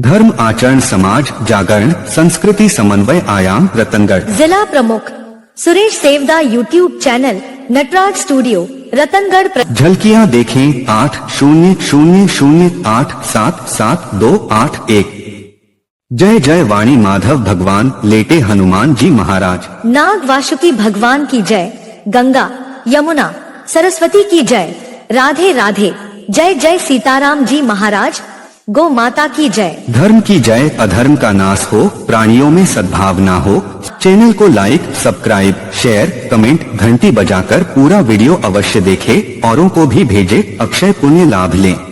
धर्म आचरण समाज जागरण संस्कृति समन्वय आयाम रतनगढ़। जिला प्रमुख Suresh Sevda YouTube channel Nataraj studio Ratangarh. झलकियां देखें 8000877281। जय जय वाणी माधव भगवान लेटे हनुमान जी महाराज। नाग वासुकी भगवान की जय। गंगा यमुना सरस्वती की जय। राधे राधे। जय जय सीताराम जी महाराज। गौ माता की जय। धर्म की जय। अधर्म का नाश हो, प्राणियों में सद्भावना हो। चैनल को लाइक सब्सक्राइब शेयर कमेंट घंटी बजाकर पूरा वीडियो अवश्य देखें, औरों को भी भेजें, अक्षय पुण्य लाभ लें।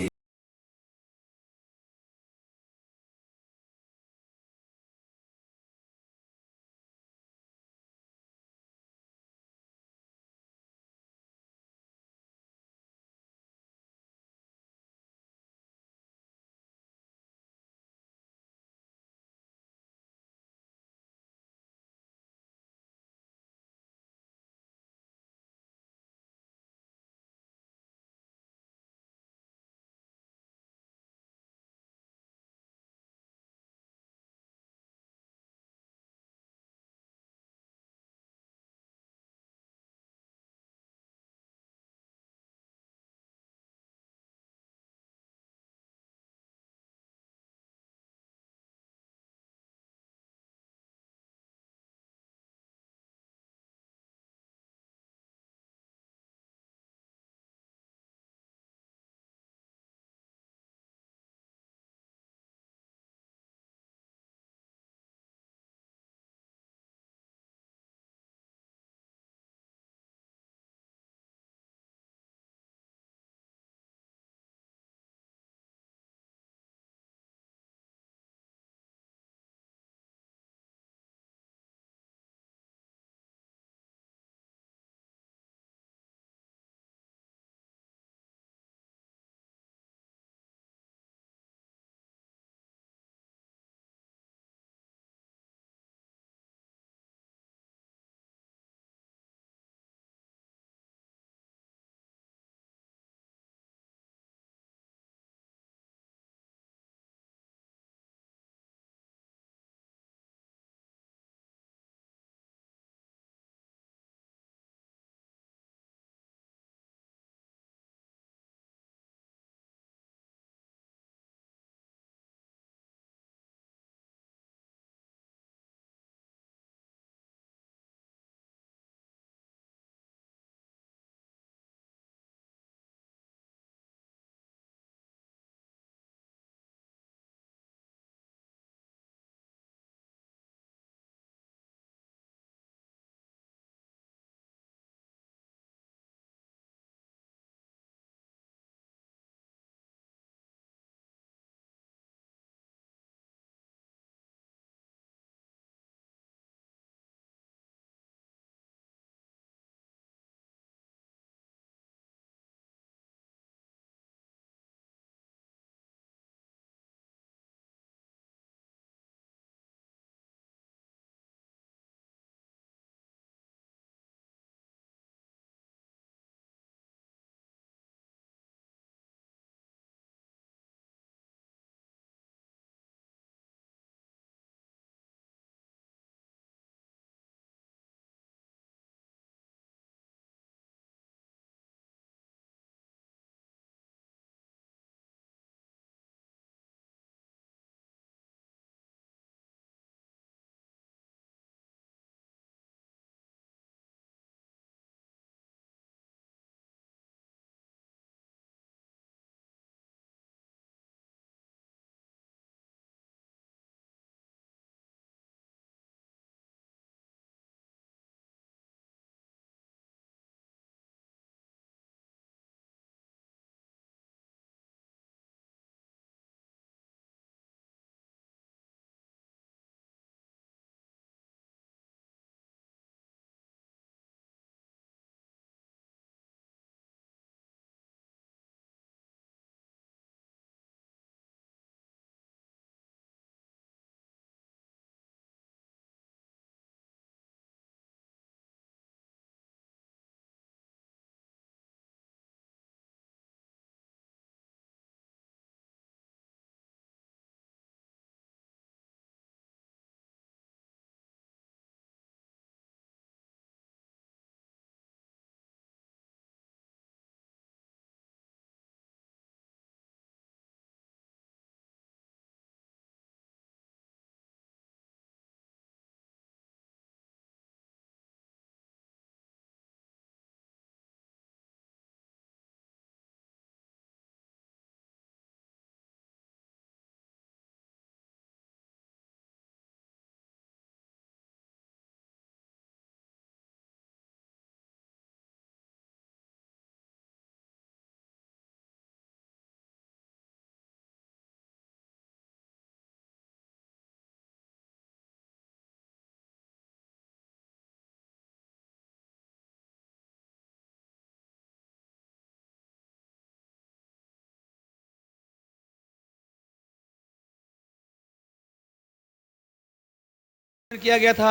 किया गया था।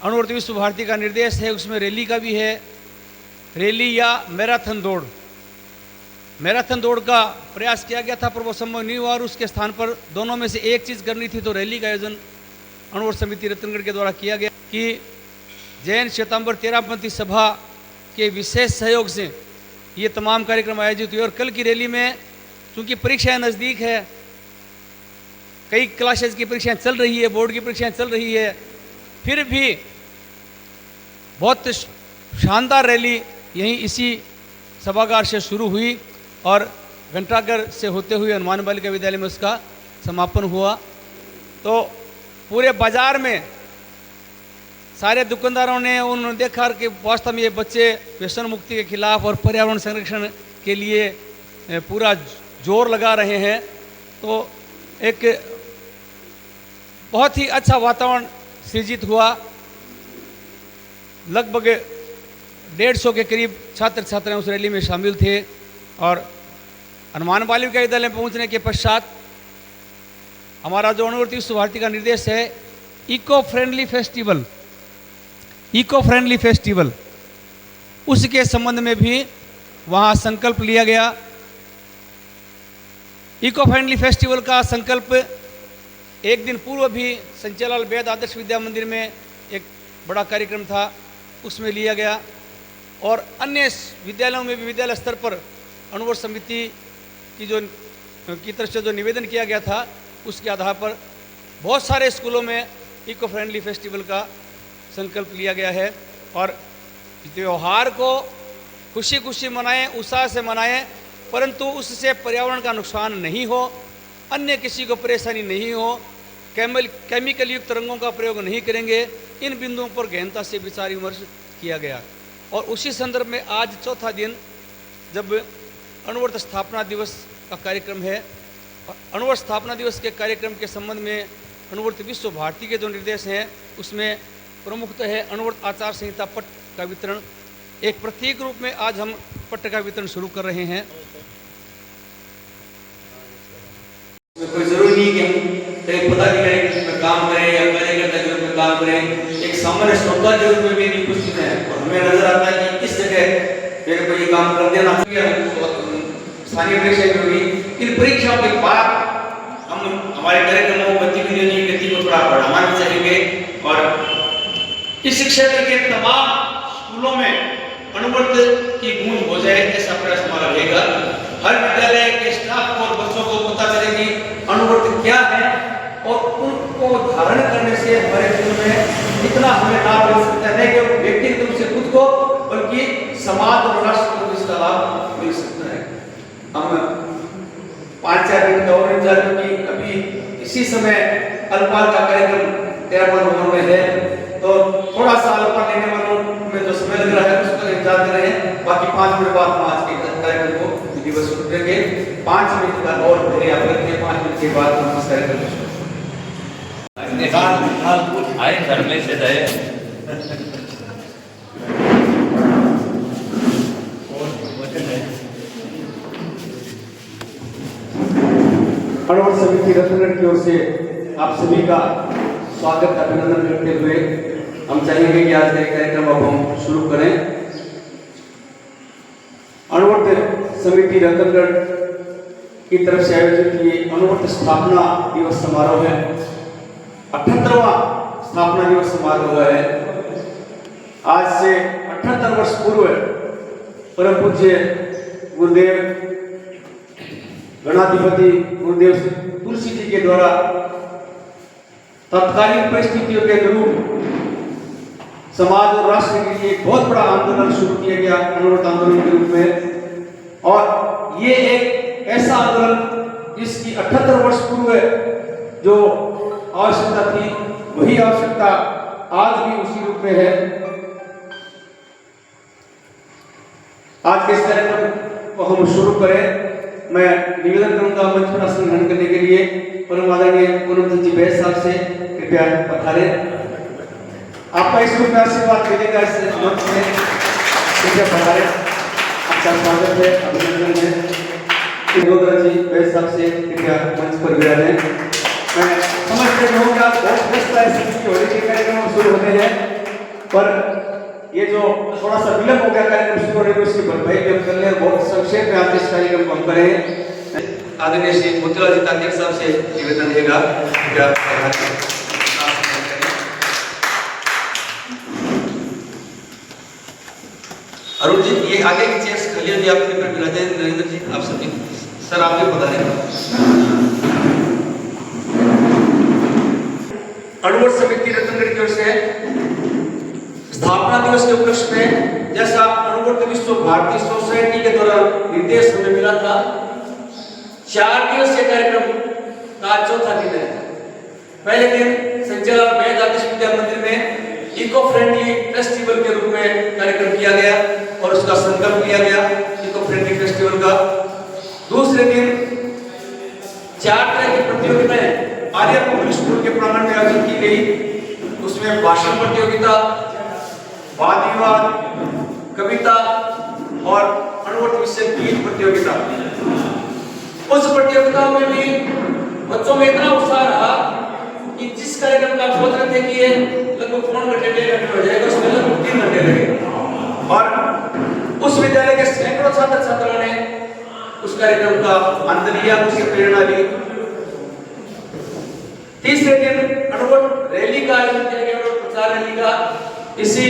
अणुवर्ती विश्व भारती का निर्देश है, उसमें रैली का भी है। रैली या मैराथन दौड़, मैराथन दौड़ का प्रयास किया गया था पर वो संभव नहीं हुआ और उसके स्थान पर दोनों में से एक चीज़ करनी थी, तो रैली का आयोजन अणुवर्ती समिति रतनगढ़ के द्वारा किया गया कि जैन श्वेतांबर तेरहपंथी सभा के विशेष सहयोग से ये तमाम कार्यक्रम आयोजित हुए। और कल की रैली में चूँकि परीक्षाएं नज़दीक है, कई क्लासेज की परीक्षाएं चल रही है, बोर्ड की परीक्षाएं चल रही है, फिर भी बहुत शानदार रैली यहीं इसी सभागार से शुरू हुई और घंटाघर से होते हुए हनुमान बालिका विद्यालय में उसका समापन हुआ। तो पूरे बाजार में सारे दुकानदारों ने उन्होंने देखा कि वास्तव में ये बच्चे व्यसन मुक्ति के खिलाफ और पर्यावरण संरक्षण के लिए पूरा जोर लगा रहे हैं। तो एक बहुत ही अच्छा वातावरण सृजित हुआ। लगभग 150 के करीब छात्र छात्राएं उस रैली में शामिल थे और हनुमान बालिका विद्यालय में पहुंचने के पश्चात हमारा जो अणुवर्ती विश्व भारती का निर्देश है इको फ्रेंडली फेस्टिवल, उसके संबंध में भी वहां संकल्प लिया गया। इको फ्रेंडली फेस्टिवल का संकल्प एक दिन पूर्व भी संचालाल वैद आदर्श विद्या मंदिर में एक बड़ा कार्यक्रम था, उसमें लिया गया और अन्य विद्यालयों में भी विद्यालय स्तर पर अणुवर्ती समिति की तरफ से जो निवेदन किया गया था उसके आधार पर बहुत सारे स्कूलों में इको फ्रेंडली फेस्टिवल का संकल्प लिया गया है। और त्यौहार को खुशी खुशी मनाएं, उत्साह से मनाएं, परंतु उससे पर्यावरण का नुकसान नहीं हो, अन्य किसी को परेशानी नहीं हो, केमिकल युक्त रंगों का प्रयोग नहीं करेंगे। इन बिंदुओं पर गहनता से विचार विमर्श किया गया और उसी संदर्भ में आज चौथा दिन जब अणुवर्ती स्थापना दिवस का कार्यक्रम है, अणुवर्ती स्थापना दिवस के कार्यक्रम के संबंध में अणुवर्ती विश्व भारती के जो निर्देश हैं उसमें प्रमुखतः है अणुवर्ती आचार संहिता पट्ट का वितरण। एक प्रतीक रूप में आज हम पट्ट का वितरण शुरू कर रहे हैं। कोई जरूरी नहीं कि हम एक पदाधिकारी के रूप में काम करें या कार्यकर्ता के रूप में काम करें, एक सामान्य श्रोता के रूप में भी उपस्थित है और हमें नजर आता है कि किस जगह मेरे को ये काम कर देना चाहिए। स्थानीय परीक्षा में भी इन परीक्षाओं के बाद हम हमारे कार्यक्रमों गतिविधियों की गति को थोड़ा बढ़ाना चाहेंगे और इस क्षेत्र के तमाम स्कूलों में अणुवर्ती की गूंज हो जाए ऐसा प्रयास हमारा रहेगा। हर विद्यालय के स्टाफ और बच्चों को पता चले कि अणुवर्ती क्या है और उनको धारण करने से हमारे जीवन में इतना हमें लाभ मिल सकता है कि व्यक्तिगत रूप से खुद को बल्कि समाज और राष्ट्र को इसका लाभ मिल सकता है। हम 5-4 दिन का और इंतजार की अभी इसी समय अल्पाल का कार्यक्रम 13 नवंबर में है, तो थोड़ा सा अल्पाल लेने वालों में जो समय लग रहा है उसका इंतजार कर रहे हैं। बाकी 5 मिनट बाद हम आज के कार्यक्रम को दिवस शुरू करेंगे। 5 मिनट का और धैर्य आप रखें, 5 मिनट के बाद हम इस कार्यक्रम को शुरू आए घर में से गए अणुवर्ती समिति रतनगढ़ की ओर से आप सभी का स्वागत अभिनंदन करते हुए हम चाहेंगे कि आज का कार्यक्रम अब हम शुरू करें। अणुवर्ती समिति रतनगढ़ की तरफ से आयोजित ये अणुवर्ती स्थापना दिवस समारोह है, 78वां स्थापना दिवस समारोह है। आज से 78 वर्ष पूर्व परम पूज्य गुरुदेव गणाधिपति गुरुदेव तुलसी जी के द्वारा तत्कालीन परिस्थितियों के अनुरूप समाज और राष्ट्र के लिए एक बहुत बड़ा आंदोलन शुरू किया गया अणुवर्ती आंदोलन के रूप में। और ये एक ऐसा आंदोलन जिसकी 78 वर्ष पूर्व जो आवश्यकता थी वही आवश्यकता आज भी उसी रूप में है। आज के इस कार्यक्रम को हम शुरू करें। मैं निवेदन करूंगा मंच पर आसन ग्रहण करने के लिए परम आदरणीय पूनम जी बैस साहब से कृपया पधारें। आपका इस रूप में आशीर्वाद मिलेगा इस मंच में, कृपया पधारें। आपका स्वागत है, अभिनंदन है। जी बैस साहब से कृपया मंच पर विराजें। मैं समझते हूँ कि आप बहुत व्यस्त स्थिति हो रही है, कार्यक्रम शुरू होते हैं, पर ये जो थोड़ा सा विलंब हो गया कार्यक्रम शुरू होने में, उसकी भरपाई व्यक्त कर ले। बहुत संक्षेप में आज इस कार्यक्रम को हम करें। आदरणीय श्री मोतीलाल जी तांत्रिक साहब से निवेदन रहेगा कि आप अरुण जी, ये आगे की चेयर्स खाली होगी, आप पेपर मिला दें। नरेंद्र जी, आप सभी सर, आप भी बता दें। अणुवर्त समिति रत्नगढ़ की ओर से स्थापना दिवस के उपलक्ष्य में, जैसा अणुवर्त विश्व भारती सोसाइटी के द्वारा निर्देश हमें मिला था, 4 दिवसीय कार्यक्रम का चौथा दिन है। पहले दिन संचालक वैद आदर्श विद्या मंदिर में इको फ्रेंडली फेस्टिवल के रूप में कार्यक्रम किया गया और उसका संकल्प लिया गया इको फ्रेंडली फेस्टिवल का। दूसरे दिन 4 तरह की प्रतियोगिताएं आर्य पब्लिक स्कूल के प्रांगण में आयोजित की गई। उसमें भाषण प्रतियोगिता, वाद विवाद, कविता और अणुवर्त विषय गीत प्रतियोगिता। उस प्रतियोगिताओं में भी बच्चों में इतना उत्साह रहा कि जिस कार्यक्रम का आप सोच रहे थे कि ये लगभग 3 घंटे 1.5 घंटे हो जाएगा, उसमें लगभग 3 घंटे लगे। और उस विद्यालय के सैकड़ों छात्र छात्राओं ने उस कार्यक्रम का आनंद लिया, उससे प्रेरणा ली। तीसरे दिन अणुवर्त रैली का आयोजन किया गया, अणुवर्त प्रचार रैली का। इसी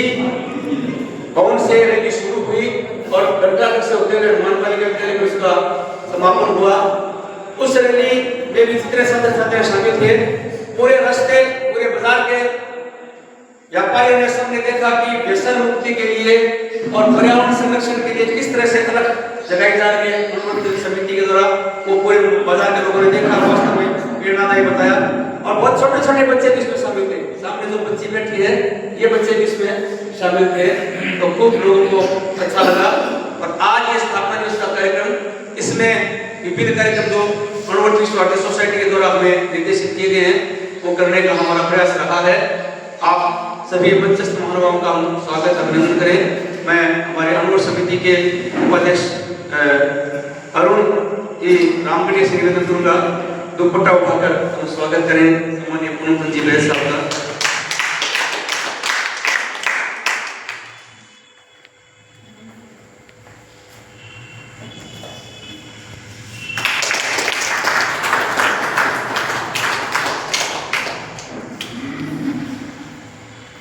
भवन से रैली शुरू हुई और घंटाघर से होते हुए हनुमान बालिका विद्यालय में उसका समापन हुआ। उस रैली में भी जितने छात्र छात्राएं शामिल थे, पूरे रास्ते, पूरे बाजार के व्यापारियों ने सबने देखा कि व्यसन मुक्ति के लिए और पर्यावरण संरक्षण के लिए किस तरह से अलग जगाई जा रही है अणुवर्त समिति के द्वारा। वो पूरे बाजार के लोगों ने देखा, वास्तव में प्रेरणादायी बताया। और बहुत छोटे छोटे बच्चे भी इसमें शामिल थे। सामने जो बच्ची बैठी है, ये बच्चे भी इसमें शामिल थे, तो खूब लोगों को अच्छा लगा। और आज ये स्थापना दिवस का कार्यक्रम, इसमें विभिन्न कार्यक्रम जो अणुवर्त विश्व भारती सोसाइटी के द्वारा हमें निर्देशित किए गए हैं, वो करने का हमारा प्रयास रहा है। आप सभी मंचस्थ महानुभावों का हम स्वागत अभिनंदन करें। मैं हमारे अणुवर्त समिति के उपाध्यक्ष अरुण जी रामगढ़िया से निवेदन करूंगा, दुपट्टा उठाकर हम स्वागत करें माननीय पुनः जी वैद साहब का।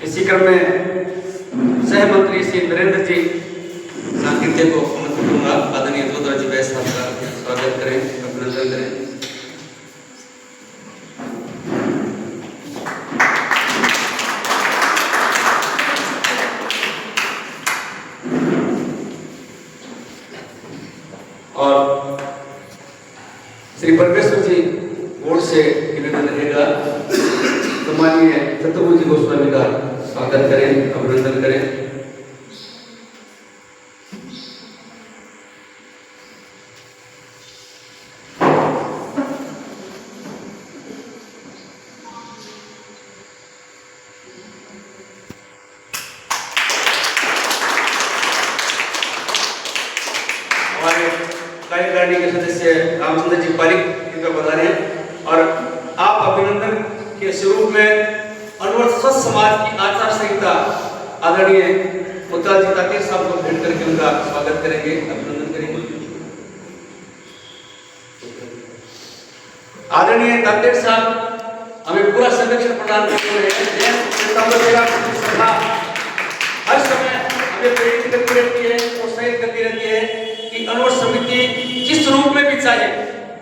इसी क्रम में सह मंत्री श्री नरेंद्र जी सांकीर्तिक को आमंत्रित करूंगा। आदरणीय जोधरा जी वैद साहब का स्वागत करें, अभिनंदन करें। और श्री परमेश्वर जी बोर्ड से निवेदन रहेगा, तो माननीय चतुर्भुज गोस्वामी का स्वागत करें, अभिनंदन करें। हमारे कार्यकारिणी के सदस्य रामचंद्र जी पारिक इनका बता रहे हैं। और आप अभिनंदन के स्वरूप में अणुवर्त स्वस्थ समाज की आचार संहिता आदरणीय मोतीलाल जी तांत्रिक साहब को भेंट करके उनका स्वागत करेंगे, अभिनंदन करेंगे। आदरणीय तांत्रिक साहब हमें पूरा संरक्षण प्रदान करते हैं। हर समय हमें प्रेरित करती रहती है, प्रोत्साहित करती रहती है कि अणुवर्त समिति जिस रूप में भी चाहे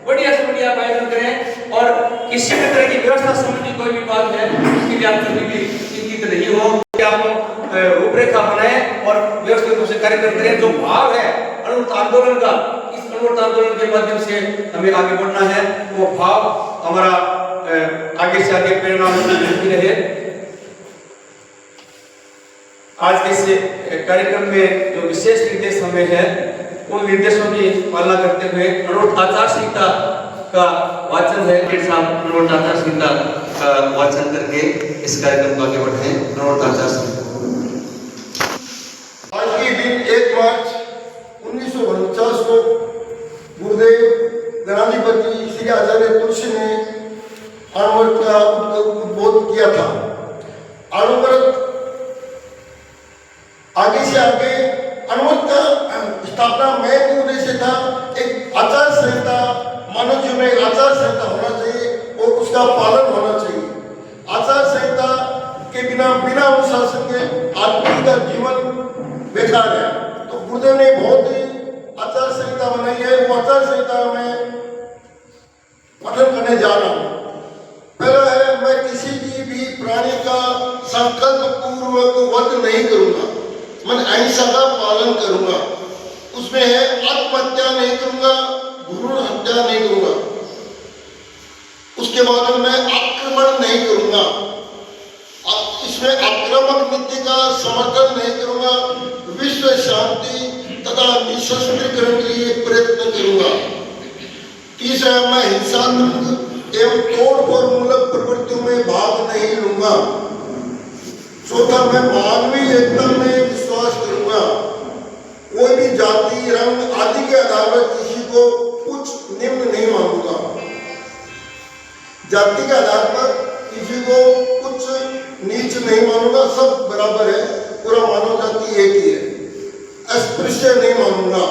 बढ़िया से बढ़िया आयोजन करें और किसी भी तरह की व्यवस्था संबंधी कोई भी बात है उसके लिए आप कभी भी चिंतित नहीं हो। आप रूपरेखा बनाए और व्यवस्थित रूप से कार्यक्रम करें। जो भाव है अणुवर्त आंदोलन का, इस अणुवर्त आंदोलन के माध्यम से हमें आगे बढ़ना है, वो भाव हमारा आगे से आगे प्रेरणा मिलती रहे। आज के इस कार्यक्रम में जो विशेष निर्देश हमें है, उन निर्देशों की पालना करते हुए अणुवर्त आचार संहिता का वाचन है। साहब अणुवर्त आचार संहिता का वाचन करके इस कार्यक्रम को आगे बढ़ाएं। अणुवर्त आचार संहिता आज के दिन 1 मार्च 1949 को गुरुदेव गणाधिपति श्री आचार्य तुलसी ने अणुव्रत का उद्बोध किया था। अणुव्रत आगे से आगे अणुव्रत का स्थापना मेन उद्देश्य था एक आचार संहिता, मानव जीवन में एक आचार संहिता होना चाहिए और उसका पालन होना चाहिए। आचार संहिता के बिना अनुशासन के आदमी का जीवन बेकार है। तो गुरुदेव ने बहुत ही आचार संहिता बनाई है, वो आचार संहिता में पठन करने जा रहा हूँ। पहला है, मैं किसी की भी प्राणी का संकल्प पूर्वक वध नहीं करूंगा, मैं अहिंसा का पालन करूंगा। उसमें है आत्महत्या नहीं करूंगा, भ्रूण हत्या नहीं करूंगा। उसके बाद मैं आक्रमण नहीं करूंगा, इसमें आक्रामक नीति का समर्थन नहीं करूंगा, विश्व शांति तथा निशस्त्रीकरण के लिए प्रयत्न करूंगा। तीसरा, मैं हिंसात्मक एवं तोड़फोड़ मूलक प्रवृत्तियों में भाग नहीं लूंगा। चौथा, मैं मानवीय एकता में विश्वास करूंगा। कोई भी जाति, रंग आदि के आधार पर किसी को उच्च निम्न नहीं मानूंगा। जाति के आधार पर किसी को उच्च नीच नहीं मानूंगा, सब बराबर है, पूरा मानव जाति एक ही है। अस्पृश्य नहीं मानूंगा।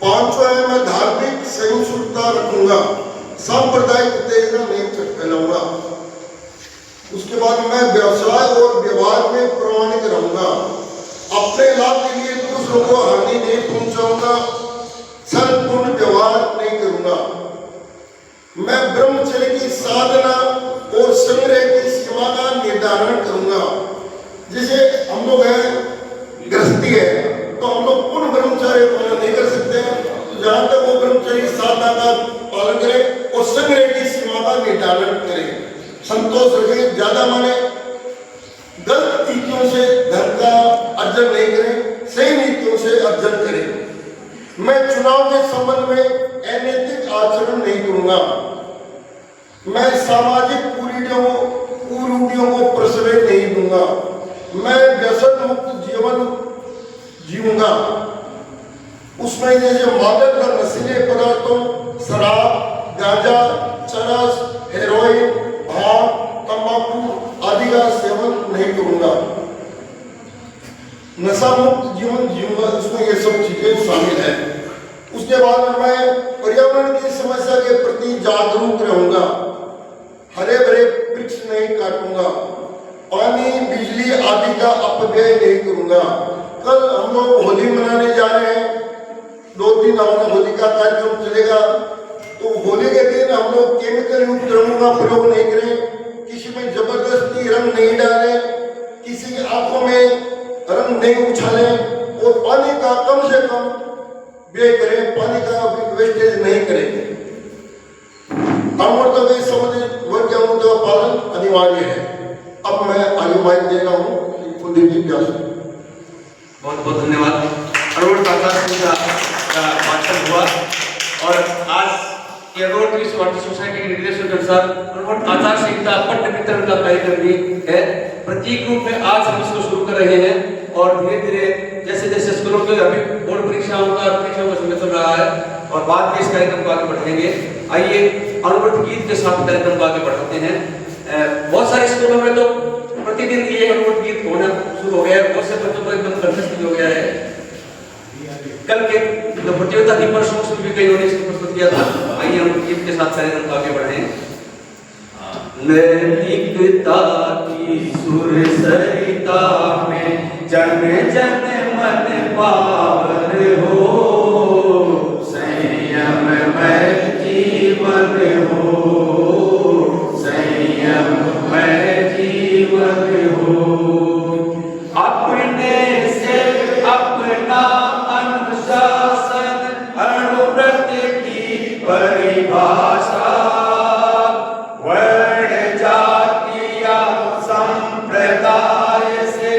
पांचवा है, मैं धार्मिक सहिष्णुता रखूंगा, सांप्रदायिक उत्तेजना नहीं फैलाऊंगा। उसके बाद मैं व्यवसाय और व्यवहार में प्रामाणिक रहूंगा। अपने लाभ के लिए दूसरों को हानि नहीं पहुंचाऊंगा, सर्वपूर्ण व्यवहार नहीं करूंगा। मैं ब्रह्मचर्य की साधना और संग्रह की सीमा का निर्धारण करूंगा। जैसे हम लोग हैं गृहस्थी है, तो हम लोग पूर्ण ब्रह्मचर्य पालन नहीं कर सकते हैं, तो जहां तक वो ब्रह्मचर्य साधना का पालन करें और संग्रह की सीमा का निर्धारण करें। संतोष रखें, ज्यादा माने, गलत नीतियों से धन का अर्जन नहीं करें, सही नीतियों से अर्जन करें। मैं चुनाव के संबंध में अनैतिक आचरण नहीं करूंगा। मैं सामाजिक कुरीतियों को प्रश्रय नहीं दूंगा। मैं व्यसन मुक्त जीवन जीऊंगा। उसमें जैसे मादक व नशीले पदार्थों, शराब, गांजा, चरस, हेरोइन, भांग, तंबाकू आदि का सेवन नहीं करूंगा। नशा मुक्त जीवन जीऊंगा, उसमें ये सब चीजें शामिल है। उसके बाद मैं पर्यावरण की समस्या के प्रति जागरूक रहूंगा। हरे भरे वृक्ष नहीं काटूंगा। पानी, बिजली आदि का अपव्यय नहीं करूंगा। कल हम लोग होली मनाने जा रहे हैं, 2 दिन हमारा होली का कार्यक्रम चलेगा। तो होली के दिन हम लोग केमिकल युक्त रंगों का प्रयोग नहीं करें, किसी में जबरदस्ती रंग नहीं डालें, किसी की आंखों में रंग नहीं उछालें और पानी का कम से कम व्यय करें, पानी का वेस्टेज नहीं करें। अमृत के संबंधित वर्ग का पालन अनिवार्य है। अब मैं आगे माइक दे रहा हूँ कुलदीप जी व्यास। बहुत बहुत धन्यवाद। अणुव्रत आचार संहिता का पाठन हुआ और आज रोड ट्री सोसाइटी के निर्देशों के अनुसार अणुव्रत आचार संहिता पट्ट वितरण का कार्यक्रम भी है। प्रतीक रूप में आज हम इसको शुरू कर रहे हैं और धीरे धीरे जैसे जैसे स्कूलों के अभी बोर्ड परीक्षाओं का समय चल रहा है और बाद में इस कार्यक्रम को आगे बढ़ाएंगे। आइए अणुव्रत गीत के साथ कार्यक्रम को आगे बढ़ाते हैं। बहुत सारे स्कूलों में तो प्रतिदिन ये अणुव्रत गीत होना शुरू हो गया है, बहुत से बच्चों को एकदम कंठस्थ हो गया है। कल के प्रतियोगिता दीपक शोक भी कई लोगों ने इसको प्रस्तुत किया था। आइए हम गीत के साथ कार्यक्रम को आगे बढ़ाएं। नैतिकता की सुर सरिता में जन जन मन पावन हो, संयम में जीवन हो, संयम में जीवन हो। अपने से अपना अनुशासन अणुव्रत की परिभाषा, वर्ण जाति या संप्रदाय से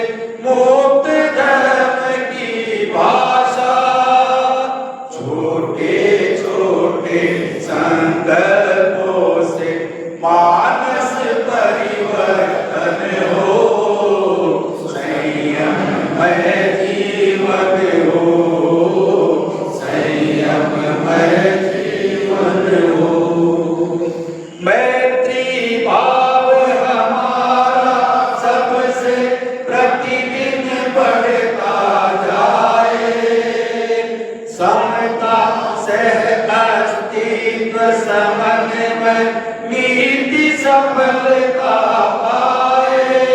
मुक्त धर्म की भाषा, छोटे छोटे संकल्पों से मानस परिवर्तन हो, संयम में जीवन हो, संयम में जीवन हो। मैत्री समन्वय नीति सफलता पाए,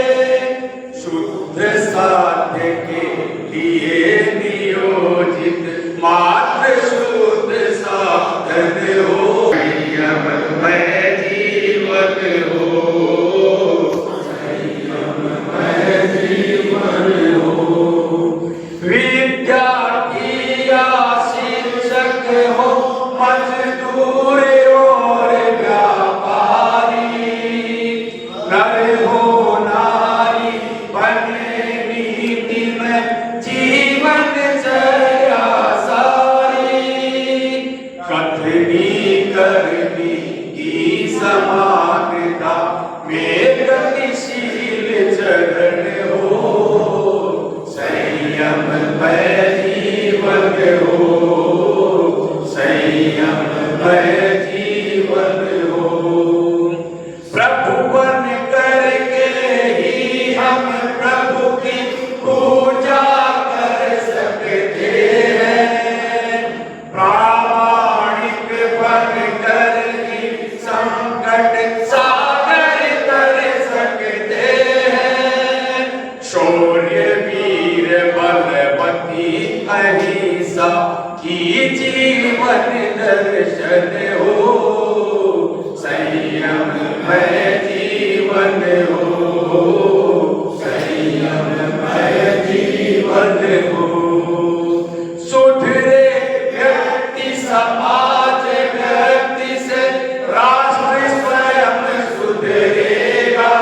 शुद्ध साध्य के लिए नियोजित मात्र शुद्ध साधन हो, संयममय जीवन हो, संयममय जीवन हो। विद्यार्थी या शिक्षक हो, मजदूर और व्यापारी, नर हो नारी बने नीति में जीवन चर्या सारी, कथनी करनी की समानता में गतिशील चरण हो, संयममय जीवन हो, संयममय जीवन हो। प्रभु बन करके ही हम प्रभु की पूजा कर सकते हैं, प्रामाणिक बन कर ही संकट सागर तर सकते हैं, शौर्य वीर बलवती अहिंसा की जीवन दर्शन हो, संयममय जीवन हो, संयममय जीवन हो। सुधरे व्यक्ति समाज व्यक्ति से राष्ट्र स्वयं सुधरेगा,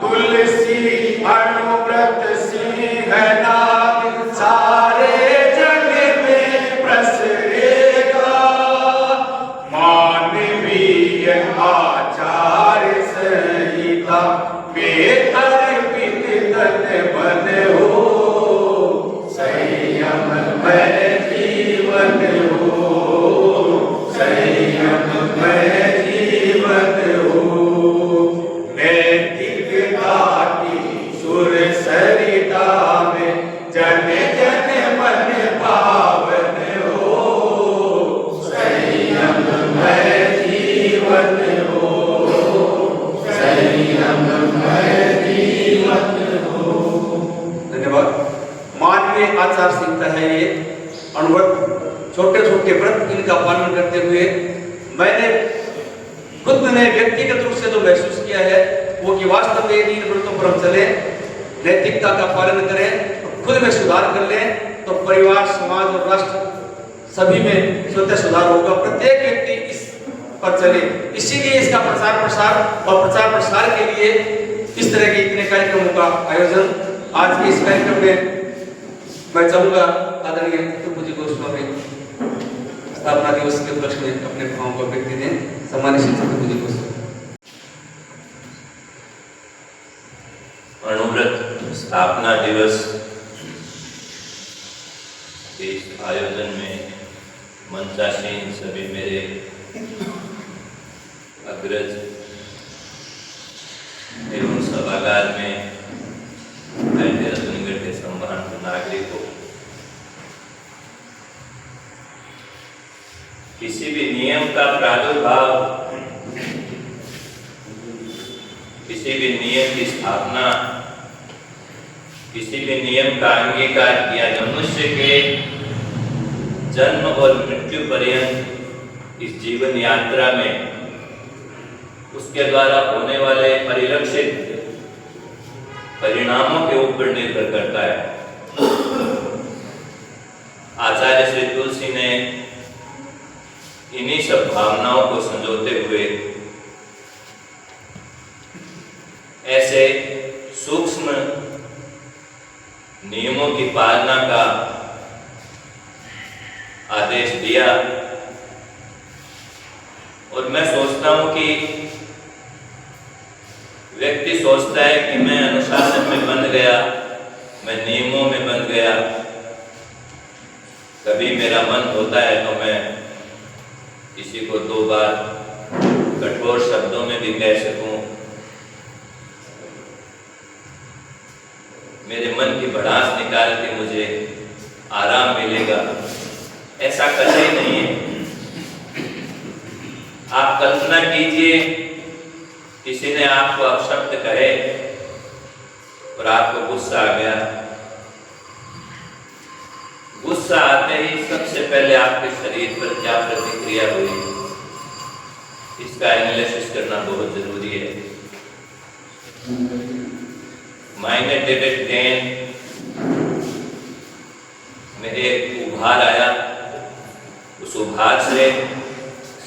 तुलसी अनुव्रत सिंहनाद सारे जग में प्रसरेगा, मानवीय आचार संहिता में अर्पित तन मन हो, संयममय जीवन हो, संयममय जीवन हो। नैतिकता की सुर सरिता में जन जन मन पावन हो, संयममय जीवन हो, संयममय जीवन हो। धन्यवाद। मानवीय आचार संहिता है ये अनुव्रत, छोटे छोटे व्रत इनका पालन करते हुए मैंने खुद ने व्यक्तिगत रूप से जो महसूस किया है वो कि वास्तव में इन व्रतों पर हम चले, नैतिकता का पालन करें, खुद में सुधार कर लें तो परिवार समाज और राष्ट्र सभी में स्वतः सुधार होगा। प्रत्येक व्यक्ति इस पर चले, इसीलिए इसका प्रचार प्रसार और प्रचार प्रसार के लिए इस तरह के इतने कार्यक्रमों का आयोजन। आज के इस कार्यक्रम में मैं चाहूंगा आदरणीय पूज्य गोस्वामी स्थापना दिवस के उपलक्ष्य में अपने भावों को व्यक्त दें। सम्मानित शिक्षक पूज्य गोस्वामी। अनुव्रत स्थापना दिवस के इस आयोजन में मंचासीन सभी मेरे अग्रज एवं सभागार में रत्नगढ़ के सम्मानित नागरिकों, किसी भी नियम का प्रादुर्भाव, किसी भी नियम की स्थापना, किसी भी नियम का अंगीकार किया मनुष्य के जन्म और मृत्यु पर्यंत इस जीवन यात्रा में उसके द्वारा होने वाले परिलक्षित परिणामों के ऊपर निर्भर करता है। आचार्य श्री तुलसी ने इन्हीं सब भावनाओं को संजोते हुए ऐसे सूक्ष्म नियमों की पालना का आदेश दिया। और मैं सोचता हूं कि व्यक्ति सोचता है कि मैं अनुशासन में बंध गया, मैं नियमों में बंध गया, कभी मेरा मन होता है तो मैं किसी को 2 बार कठोर शब्दों में भी कह सकूं, मेरे मन की भड़ास निकाल के मुझे आराम मिलेगा। ऐसा कतई नहीं है। आप कल्पना कीजिए, किसी ने आपको अपशब्द कहे और आपको गुस्सा आ गया। गुस्सा आते ही सबसे पहले आपके शरीर पर क्या प्रतिक्रिया हुई, इसका एनालिसिस करना बहुत जरूरी है। माइग्रेटेड ट्रेन में एक उभार आया, उस उभार से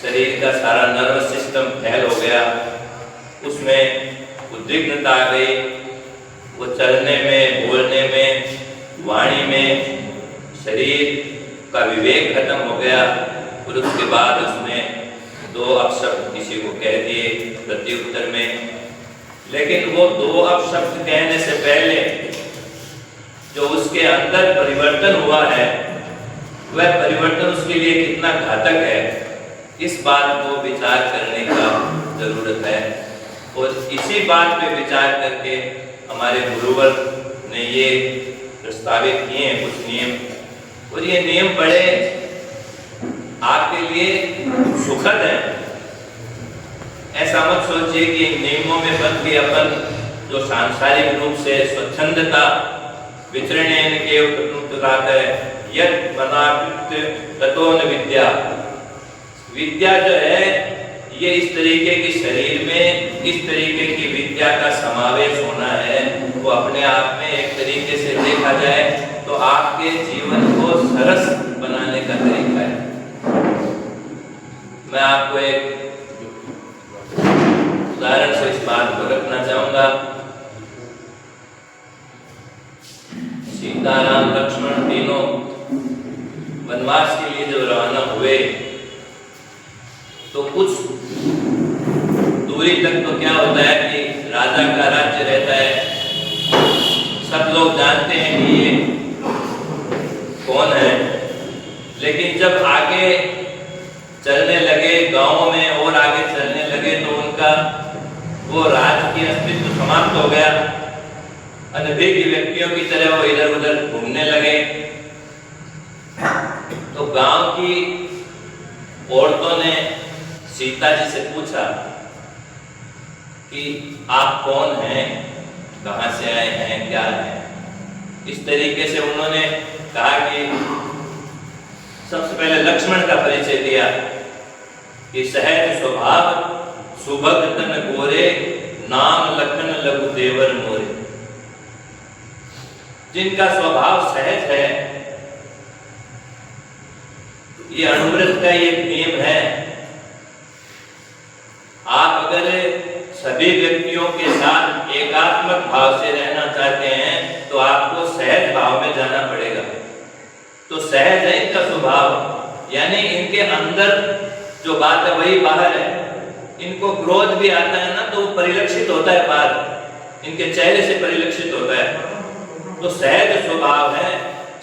शरीर का सारा नर्वस सिस्टम फेल हो गया, उसमें उद्विग्नता आ गई, वो चलने में, बोलने में, वाणी में शरीर का विवेक खत्म हो गया और उसके बाद उसने 2 अपशब्द किसी को कह दिए प्रत्युत्तर में। लेकिन वो 2 अपशब्द कहने से पहले जो उसके अंदर परिवर्तन हुआ है, वह परिवर्तन उसके लिए कितना घातक है, इस बात को विचार करने का जरूरत है। और इसी बात पे विचार करके हमारे गुरुवर ने ये प्रस्तावित किए हैं कुछ नियम, और ये नियम बड़े आपके लिए सुखद हैं। ऐसा मत सोचिए कि इन नियमों में बंद के अपन जो सांसारिक रूप से स्वच्छंदता विचरण के उत्तरात है, यद मनाकृत ततो न विद्या। विद्या जो है ये इस तरीके की शरीर में इस तरीके की विद्या का समावेश होना है, वो अपने आप में एक तरीके से देखा जाए तो आपके जीवन को सरस बनाने का तरीका है। मैं आपको एक उदाहरण से इस बात को रखना चाहूंगा। सीता, राम, लक्ष्मण तीनों वनवास के लिए जब रवाना हुए तो कुछ दूरी तक तो क्या होता है कि राजा का राज्य रहता है, सब लोग जानते हैं कि ये कौन है। लेकिन जब आगे चलने लगे, गांव में और आगे चलने लगे, तो उनका वो राज्य की अस्तित्व समाप्त हो गया। अनभिज्ञ व्यक्तियों की तरह वो इधर उधर घूमने लगे। तो गांव की औरतों ने सीता जी से पूछा कि आप कौन हैं, कहां से आए हैं, क्या हैं। इस तरीके से उन्होंने कहा कि सबसे पहले लक्ष्मण का परिचय दिया कि सहज स्वभाव सुभग तन गोरे, नाम लखन लघु देवर मोरे। जिनका स्वभाव सहज है, ये अणुव्रत का एक नियम है। आप अगर सभी व्यक्तियों के साथ एकात्मक भाव से रहना चाहते हैं तो आपको सहज भाव में जाना पड़ेगा। तो सहज है इनका स्वभाव, यानी इनके अंदर जो बात है वही बाहर है। इनको क्रोध भी आता है ना, तो वो परिलक्षित होता है बाहर, इनके चेहरे से परिलक्षित होता है। तो सहज स्वभाव है।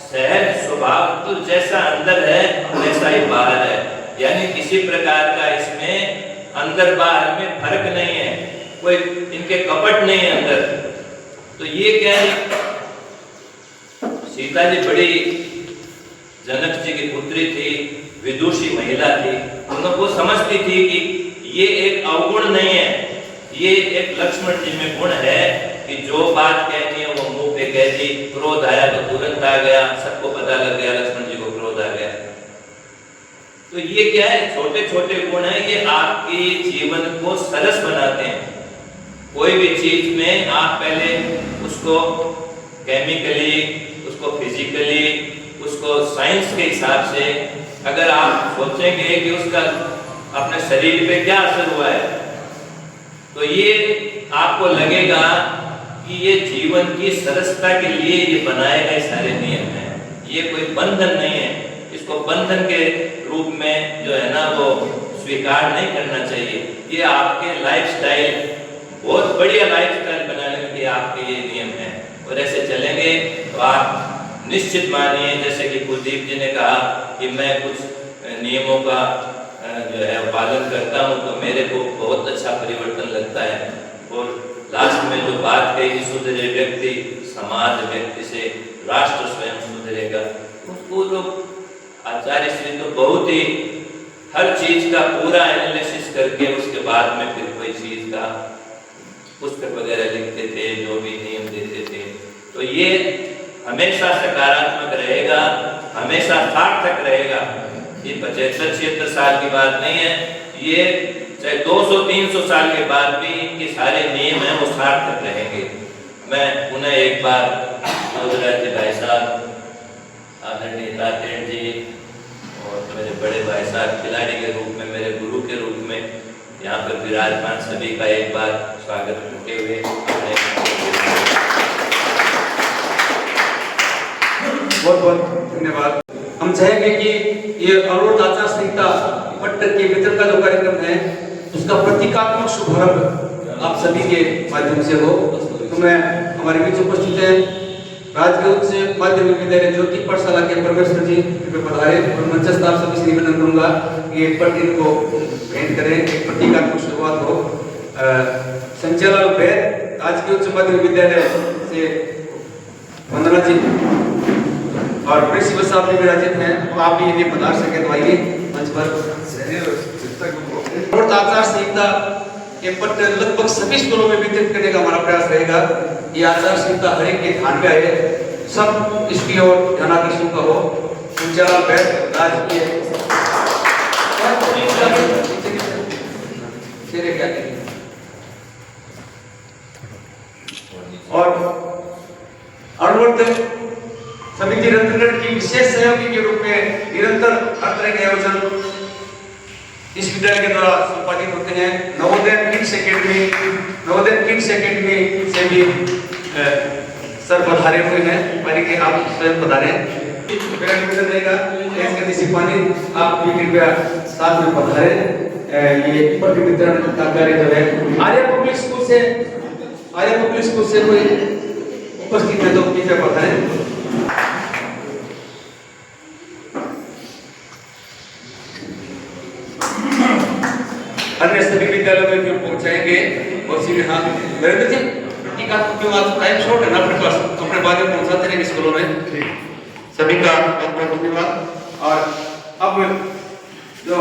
सहज स्वभाव तो जैसा अंदर है वैसा ही बाहर है, यानी किसी प्रकार का इसमें अंदर बाहर में फर्क नहीं है, कोई इनके कपट नहीं है अंदर। तो ये क्या है, सीता जी बड़ी जनक जी की पुत्री थी, विदुषी महिला थी। उनको समझती थी कि ये एक अवगुण नहीं है, ये एक लक्ष्मण जी में गुण है कि जो बात कहनी है वो मुंह पे कह दी। क्रोध आया तो तुरंत आ गया, सबको पता लग गया लक्ष्मण जी को क्रोध आ गया। तो ये क्या है, छोटे छोटे गुण है, ये आपके जीवन को सरस बनाते हैं। कोई भी चीज में आप पहले उसको केमिकली, उसको फिजिकली, उसको साइंस के हिसाब से अगर आप सोचेंगे कि उसका अपने शरीर पे क्या असर हुआ है, तो ये आपको लगेगा कि ये जीवन की सरसता के लिए ये बनाए गए सारे नियम हैं। ये कोई बंधन नहीं है, इसको बंधन के रूप में जो है ना वो स्वीकार नहीं करना चाहिए। ये आपके लाइफस्टाइल, बहुत बढ़िया लाइफस्टाइल बनाने के लिए आपके ये नियम हैं, और ऐसे चलेंगे तो आप निश्चित मानिए, जैसे कि कुलदीप जी ने कहा कि मैं कुछ नियमों का जो है पालन करता हूँ तो मेरे को बहुत अच्छा परिवर्तन लगता है। और लास्ट में जो बात कही कि सुधरे व्यक्ति समाज, व्यक्ति से राष्ट्र स्वयं सुधरेगा, उसको लोग आचार्य श्री तो बहुत ही हर चीज का पूरा एनालिसिस करके उसके बाद में फिर कोई चीज का पुस्तक वगैरह लिखते थे, जो भी नियम देते थे। तो ये हमेशा सकारात्मक रहेगा, हमेशा सार्थक रहेगा। ये 75-76 साल की बात नहीं है, ये चाहे 200-300 साल के बाद भी इनके सारे नियम हैं वो सार्थक रहेंगे। मैं पुनः एक बार भाई साहब, आदरणीय तातेड़ जी और मेरे बड़े भाई साहब खिलाड़ी के रूप में, मेरे गुरु के रूप में यहाँ पर विराजमान सभी का एक बार स्वागत करते हुए बहुत बहुत धन्यवाद। हम चाहेंगे कि ये अनुरोध आचार संहिता पट्ट के वितरण का जो कार्यक्रम है उसका प्रतीकात्मक शुभारंभ आप सभी के माध्यम से हो। तो मैं हमारे बीच उपस्थित है राजकीय उच्च माध्यमिक विद्यालय ज्योति पाठशाला के परमेश्वर जी पधारे और मंचस्थ आप सभी से निवेदन करूंगा कि एक पट्ट इनको भेंट करें, एक प्रतीकात्मक शुरुआत हो। संचालक वैद राजकीय उच्च माध्यमिक विद्यालय से वंदना जी और प्रिंसिपल साहब भी विराजित हैं, तो आप भी इन्हें पधार सके तो आइए मंच पर। और आचार संहिता के पट्ट लगभग सभी स्कूलों में वितरित करने का हमारा प्रयास रहेगा। ये आचार संहिता हर एक के ध्यान में आए, सब इसकी ओर ध्यानाकर्षण का हो। संचालक वैद राजकीय और अनुवर्त समिति रत्नगढ़ की विशेष सहयोगी के रूप में निरंतर हर तरह के आयोजन इस विद्यालय के द्वारा संपादित होते हैं। नवोदय किड्स एकेडमी से भी सर पधारे हुए हैं, मानी कि आप स्वयं पधारे। मेरा निवेदन रहेगा आप भी कृपया साथ में पधारे। ये पट्ट वितरण का कार्य जो है आर्य पब्लिक स्कूल से कोई उपस्थित है तो कृपया पधारें। अन्य सभी विद्यालयों में भी पहुंचाएंगे और सीधे हाँ नरेंद्र जी ठीक है, क्यों आज टाइम शॉर्ट है ना अपने पास, अपने बाद में पहुंचाते रहेंगे स्कूलों में। सभी का बहुत बहुत धन्यवाद। और अब जो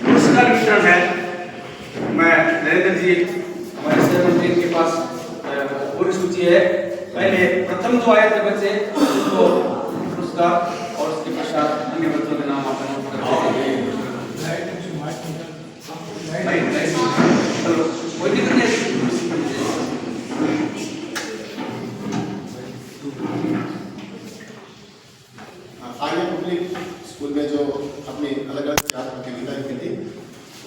पुरस्कार वितरण है, मैं नरेंद्र जी हमारे सहमंत्री के पास पूरी सूची है। पहले प्रथम जो आए थे बच्चे तो पुरस्कार और उसके पश्चात अन्य बच्चों के नाम आप नोट करते हैं। कोई दिक्कत नहीं। आर्य पब्लिक स्कूल में जो अपनी अलग अलग प्रतियोगिताएं की थी,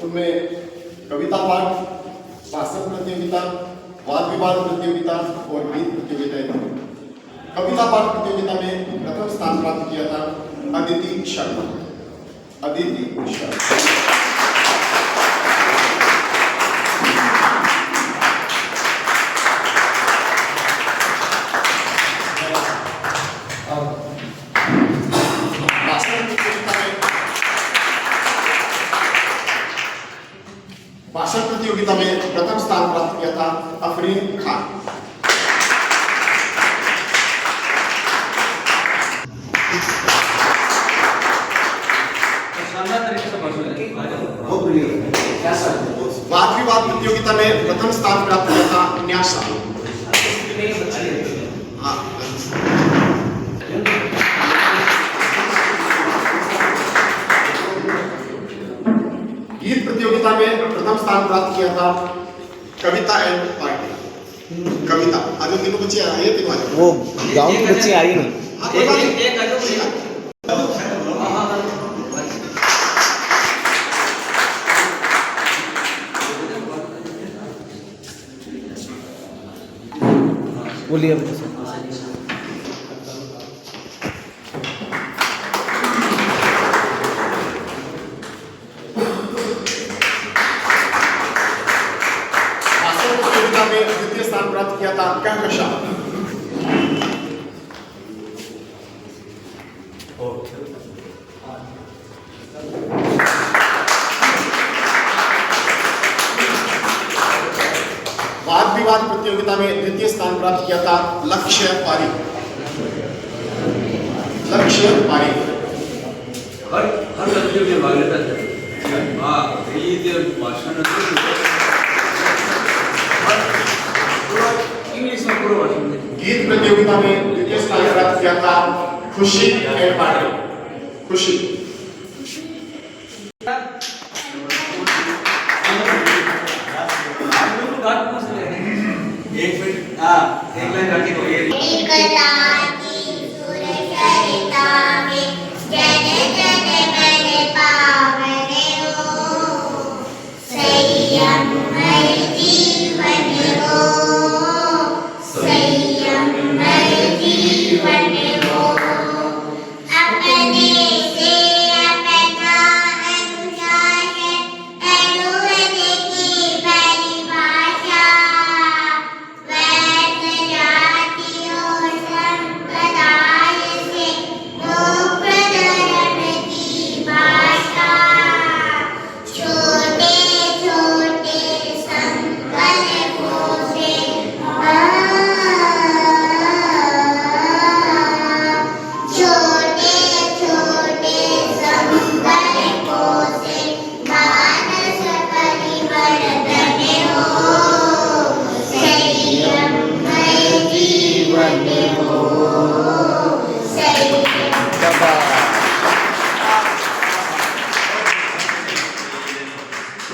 उनमें कविता पाठ, भाषण प्रतियोगिता, वाद विवाद प्रतियोगिता और गीत प्रतियोगिताएं थी। कविता पाठ प्रतियोगिता में प्रथम स्थान प्राप्त किया था अदिति शर्मा। भाषण प्रतियोगिता में प्रथम स्थान प्राप्त किया था अफरीन खान। वाद विवाद प्रतियोगिता में प्रथम स्थान प्राप्त किया था न्यासा। गीत प्रतियोगिता में प्रथम स्थान प्राप्त किया था कविता एंड पार्टी। कविता आज तीनों बच्चे आए, तीनों आए, वो गांव के बच्चे आई नहीं। बोलिए द्वितीय स्थान प्राप्त किया था कहकशां। वाद विवाद प्रतियोगिता में द्वितीय स्थान प्राप्त किया था लक्ष्य पारी। हर प्रतियोगिता में भाग लेता है। इंग्लिश में पूरा भाषण दें। गीत प्रतियोगिता में द्वितीय स्थान प्राप्त किया था खुशी एंड पाटिल। खुशी। एक मिनट, हाँ, एक लाइन रखी तो ये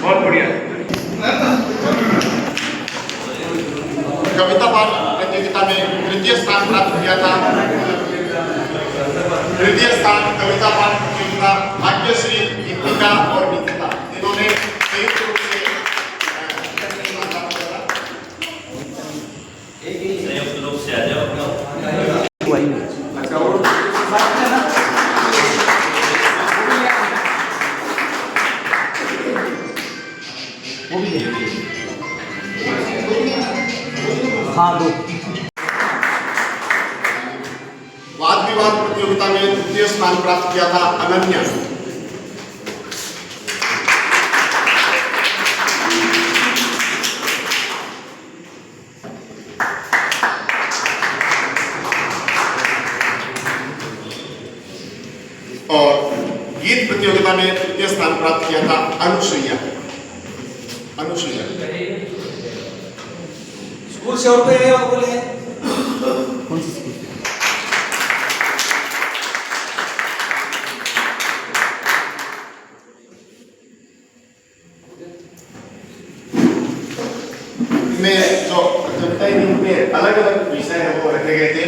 बहुत बढ़िया। कविता पाठ प्रतियोगिता में तृतीय स्थान प्राप्त किया था। तृतीय स्थान कविता पाठ प्रतियोगिता भाग्यश्री, दीपिका और निकिता, इन्होंने संयुक्त रूप से संयुक्त रूप से आ जाओ। अच्छा, और बात है ना, वो भी है। हाँ, दो। वाद विवाद प्रतियोगिता में तृतीय स्थान प्राप्त किया था अनन्या। और गीत प्रतियोगिता में तृतीय स्थान प्राप्त किया था अनुश्रिया। अनुश्रिया स्कूल से और कोई है और बोले कौन सी स्कूल? में जो प्रतियोगिता थी उनमें अलग अलग विषय है वो रखे गए थे।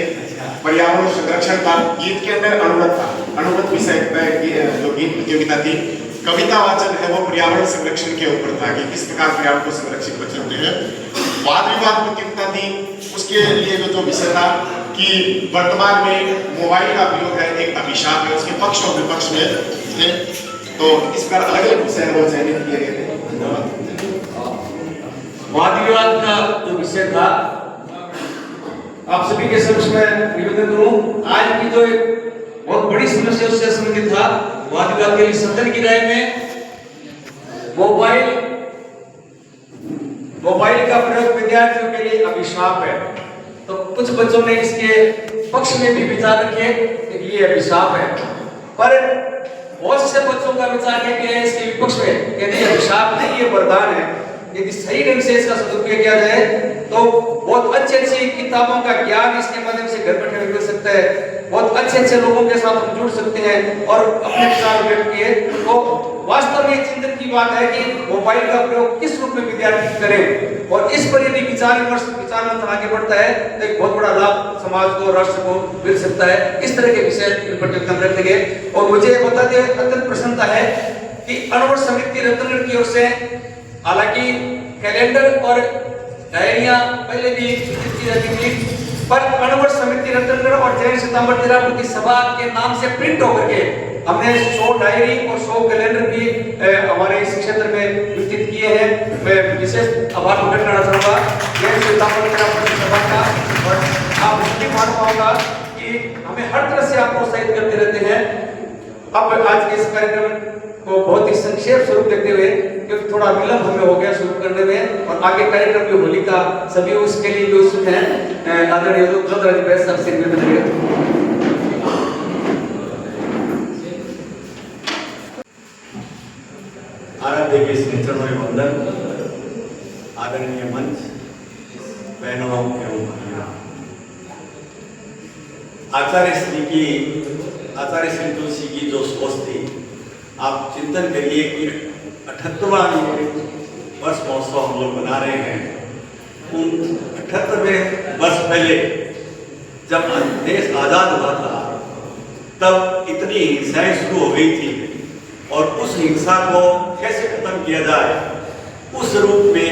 पर्यावरण संरक्षण का गीत के अंदर अनुगत था। अनुगत विषय जो गीत प्रतियोगिता थी। कविता वाचन है वो पर्यावरण संरक्षण के ऊपर था कि किस प्रकार पर्यावरण को संरक्षित कर सकते हैं। वाद विवाद प्रतियोगिता थी, उसके लिए जो विषय था कि वर्तमान में मोबाइल का प्रयोग है एक अभिशाप है, उसके पक्ष और विपक्ष में है। तो इस प्रकार अलग अलग विषय वो चयनित किए गए थे। धन्यवाद। वाद विवाद का जो विषय था, आप सभी के समक्ष में निवेदन करूं, आज की जो एक बहुत बड़ी समस्या उससे संबंधित था। वाद विवाद के लिए सदन की राय में मोबाइल का प्रयोग विद्यार्थियों के लिए अभिशाप है। तो कुछ बच्चों ने इसके पक्ष में भी विचार रखे कि ये अभिशाप है, पर बहुत से बच्चों का विचार है कि इसके विपक्ष में कहते हैं अभिशाप नहीं, ये वरदान है। यदि सही ढंग से इसका सदुपयोग किया जाए तो बहुत अच्छी किताबों का ज्ञान इसके माध्यम से घर बैठे मिल सकता है। बहुत अच्छे लोगों के साथ हम जुड़ सकते हैं और अपने विचार व्यक्त किए। तो वास्तव में चिंतन की बात है कि मोबाइल का प्रयोग किस रूप में विद्यार्थी करें, और इस पर यदि विचार मंथन आगे बढ़ता है तो एक बहुत बड़ा लाभ समाज को, राष्ट्र को मिल सकता है। इस तरह के विषय प्रतियोगिता में रखे गए। और मुझे बताते हुए अत्यंत प्रसन्नता है कि अणुवर्ष समिति रत्नगढ़ की ओर से, हालांकि कैलेंडर और डायरियां पहले भी वितरित की जाती थी, पर अणुवर्ष समिति रत्नगढ़ और जैन सितंबर 13 की सभा के नाम से प्रिंट होकर के हमने 100 डायरी और 100 कैलेंडर भी हमारे इस क्षेत्र में वितरित किए हैं। मैं विशेष आभार प्रकट करना चाहूँगा जैन सितंबर 13 सभा का। और आप इसलिए मान पाऊंगा कि हमें हर तरह से आप प्रोत्साहित करते रहते हैं। अब आज के इस कार्यक्रम को बहुत ही संक्षेप स्वरूप देते हुए, क्योंकि थोड़ा विलंब हमें हो गया शुरू करने में, और आगे कार्यक्रम की होली का सभी उसके लिए भी उत्सुक हैं। आदरणीय जोधराज बैस साहब से निवेदन है। आचार्य के चरणों में वंदन। आदरणीय मंच, बहनों एवं भाइयों, आचार्य श्री तुलसी की जो सोच थी, आप चिंतन करिए कि 78वां वर्ष महोत्सव हम लोग मना रहे हैं। उन 78वें वर्ष पहले जब देश आजाद हुआ था, तब इतनी हिंसाएं शुरू हो गई थी और उस हिंसा को कैसे खत्म किया जाए, उस रूप में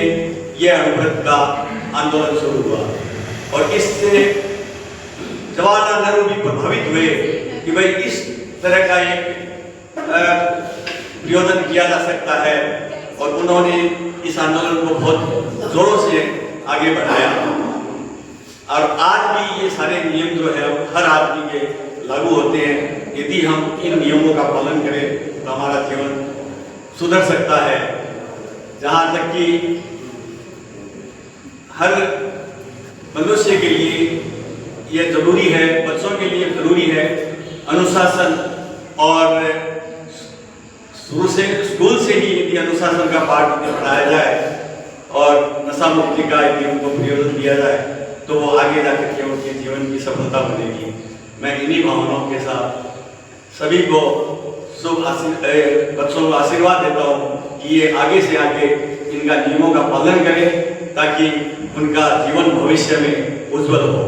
यह अणुव्रत का आंदोलन शुरू हुआ। और इससे जवाहरलाल नेहरू भी प्रभावित हुए कि भाई इस तरह का एक प्रयोजन किया जा सकता है, और उन्होंने इस आंदोलन को बहुत जोरों से आगे बढ़ाया। और आज भी ये सारे नियम जो है हर आदमी के लागू होते हैं। यदि हम इन नियमों का पालन करें तो हमारा जीवन सुधर सकता है। जहाँ तक कि हर मनुष्य के लिए ये जरूरी है, बच्चों के लिए जरूरी है अनुशासन, और शुरू से स्कूल से ही यदि अनुशासन का पाठ उन्हें पढ़ाया जाए और नशा मुक्ति का यदि उनको प्रयोजन दिया जाए, तो वो आगे जाकर के उनके जीवन की सफलता बनेगी। मैं इन्हीं भावनाओं के साथ सभी को बच्चों को आशीर्वाद देता हूँ कि ये आगे से आगे इनका नियमों का पालन करें, ताकि उनका जीवन भविष्य में उज्जवल हो।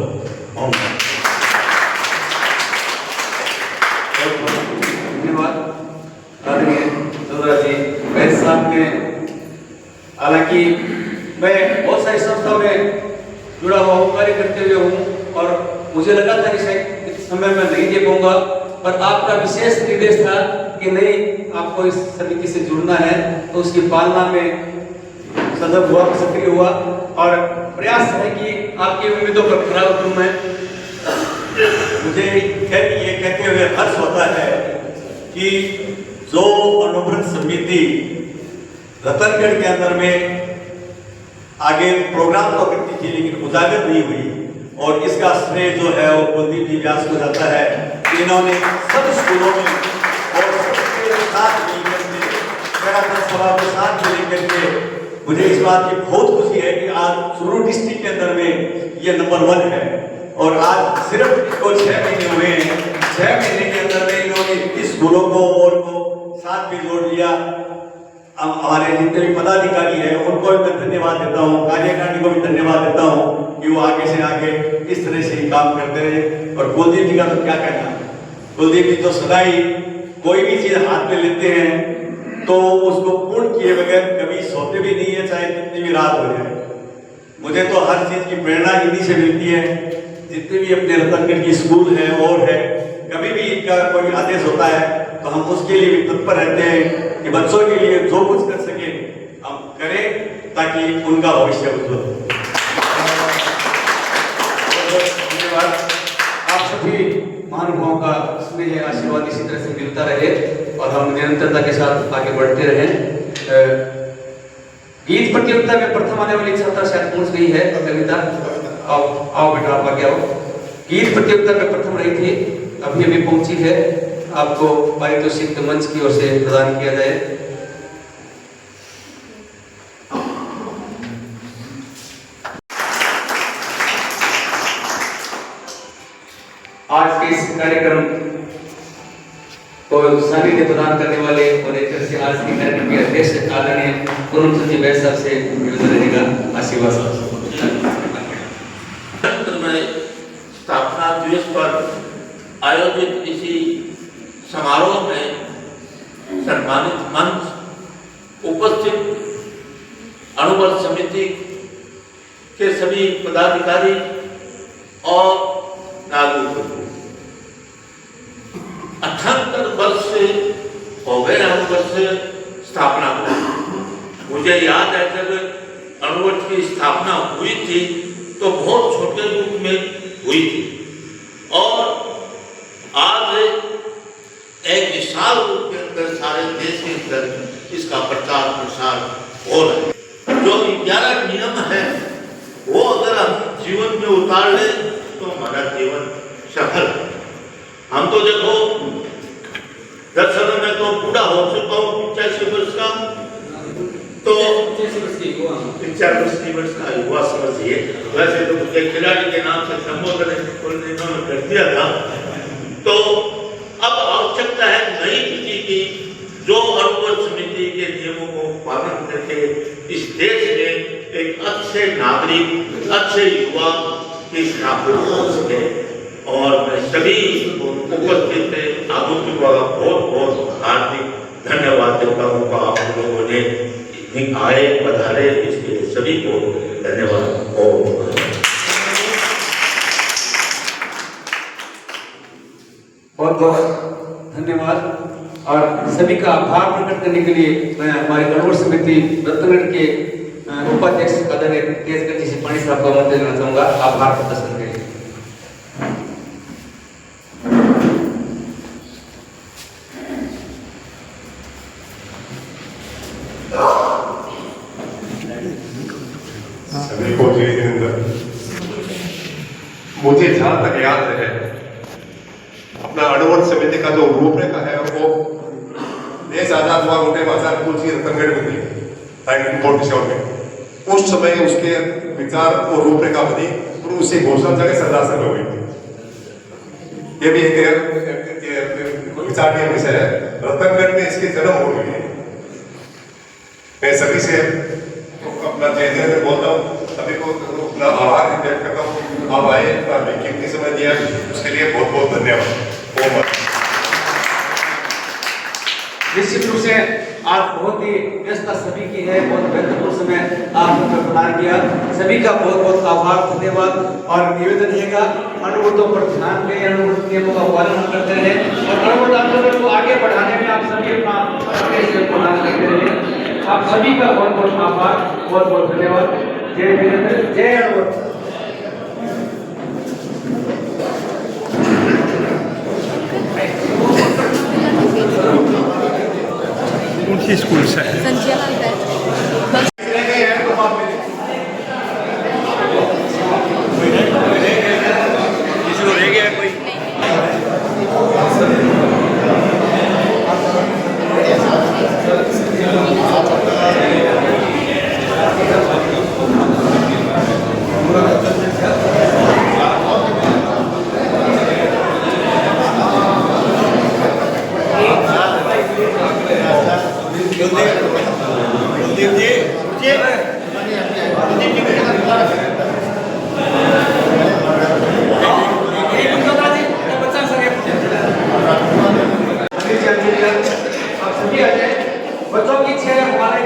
धन्यवाद आदरणीय चंद्रा जी। वैद्य साहब ने, हालांकि मैं बहुत सारी संस्थाओं में जुड़ा हुआ हूँ, कार्य करते हुए हूँ, और मुझे लगा था कि शायद इस समय में नहीं दे पाऊंगा, पर आपका विशेष निर्देश था कि नहीं, आपको इस समिति से जुड़ना है, तो उसकी पालना में सजग हुआ, सक्रिय हुआ, और प्रयास है कि आपकी उम्मीदों पर खरा उतरूं मैं। मुझे ये कहते हुए हर्ष होता है कि जो अणुव्रत समिति रतनगढ़ के अंदर में आगे प्रोग्राम तो करती थी, लेकिन उजागर नहीं हुई, और इसका श्रेय जो है वो कुलदीप जी व्यास को जाता है। इन्होंने सब स्कूलों में और सबके साथ मिलकर के, सभा के साथ मिलकर के, मुझे इस बात की बहुत खुशी है कि आज चूरू डिस्ट्रिक्ट के अंदर में ये नंबर 1 है। और आज सिर्फ इनको 6 महीने हुए हैं, 6 महीने के अंदर में इन्होंने 30 स्कूलों को और को साथ भी जोड़ लिया। हमारे जितने भी पदाधिकारी हैं उनको भी मैं धन्यवाद देता हूँ, कार्यकारिणी को भी धन्यवाद देता हूँ कि वो आगे से आगे इस तरह से ही काम करते रहे। और कुलदीप जी का तो क्या कहना, कुलदीप जी तो सदा ही कोई भी चीज हाथ में लेते हैं तो उसको पूर्ण किए बगैर कभी सोते भी नहीं है, चाहे कितनी भी रात हो जाए। मुझे तो हर चीज की प्रेरणा इन्हीं से मिलती है। जितने भी अपने रतनगढ़ की स्कूल है और है, कभी भी इनका कोई आदेश होता है तो हम उसके लिए भी तत्पर रहते हैं कि बच्चों के लिए जो कुछ कर सके हम करें, ताकि उनका भविष्य उज्जवल हो। धन्यवाद। आप सभी महानुभावों का स्नेह आशीर्वाद इसी तरह से मिलता रहे और हम निरंतरता के साथ आगे बढ़ते रहें। गीत प्रतियोगिता में प्रथम आने वाली छात्रा शायद पहुंच गई है, कविता आओ बेटा, आप आगे आओ। गीत प्रतियोगिता में प्रथम रही थी, अभी अभी पहुंची है, आपको पारितोषिक मंच की ओर से प्रदान किया जाए। आज के इस कार्यक्रम को सानिध्य प्रदान करने वाले और एक तरह से आज के कार्यक्रम के अध्यक्ष आदरणीय पूर्व सचिव वैद्य साहब से निवेदन रहेगा, आशीर्वाद साहब। स्थापना दिवस पर आयोजित इसी समारोह में सम्मानित मंच उपस्थित अणुव्रत समिति के सभी पदाधिकारी और नागरिक 78 वर्ष से हो गए अणुव्रत से स्थापना को। मुझे याद है जब अणुव्रत की स्थापना हुई थी तो बहुत छोटे रूप में हुई थी, और आज एक विशाल रूप के अंदर सारे देश के अंदर इसका प्रचार प्रसार हो रहा है। जो 11 नियम है वो अगर हम जीवन में उतार ले तो हमारा जीवन सफल। हम तो देखो दरअसल मैं तो बूढ़ा हो चुका हूँ, 85 वर्ष का, वर्ष का युवा समझिए। वैसे तो मुझे खिलाड़ी के नाम से संबोधन इन्होंने कर दिया था। तो अब आवश्यकता है नई पीढ़ी की जो अनुभव समिति के नियमों को पालन करके इस देश में एक अच्छे नागरिक, अच्छे युवा की स्थापना हो सके। और मैं सभी उपस्थित आगंतुकों का बहुत बहुत हार्दिक धन्यवाद देता हूँ। आप लोगों ने आए पधारे, इसके लिए सभी को धन्यवाद। और बहुत बहुत धन्यवाद और सभी का आभार प्रकट करने के लिए मैं हमारे गणोर समिति रत्नगढ़ के उपाध्यक्ष आदरणीय तेजगति सिंह पानी साहब को आमंत्रित करना चाहूंगा आभार प्रदर्शन के लिए। सभी को जय हिंद। मुझे जहां तक याद है अपना अणुवट समिति का जो रूपरेखा है वो देश आजाद हुआ उठे बाजार कुछ रतनगढ़ में थी 1947 में। उस समय उसके विचार और रूपरेखा बनी और उसी घोषणा जगह सरदार हो गई थी। ये भी एक विचारणीय विषय है। रतनगढ़ में इसके जन्म हो गई। मैं सभी से अपना जय जय बोलता हूँ, सभी को अपना आभार व्यक्त करता हूँ। आप आए, कीमती समय दिया, उसके लिए बहुत बहुत धन्यवाद। निश्चित रूप से आज बहुत ही व्यस्तता सभी की है, बहुत महत्वपूर्ण समय आपने प्रदान किया। सभी का बहुत बहुत आभार धन्यवाद। और निवेदन रहेगा अनुरोधों पर ध्यान दें, अनुरोध नियमों का पालन करते रहें और अनुरोध आंदोलन को आगे बढ़ाने में आप सभी अपना प्रदान करते रहें। आप सभी का बहुत बहुत आभार, बहुत बहुत धन्यवाद। जय वीरेंद्र, जय अनुरोध। उनकी स्कूल से बच्चों की 6 हमारे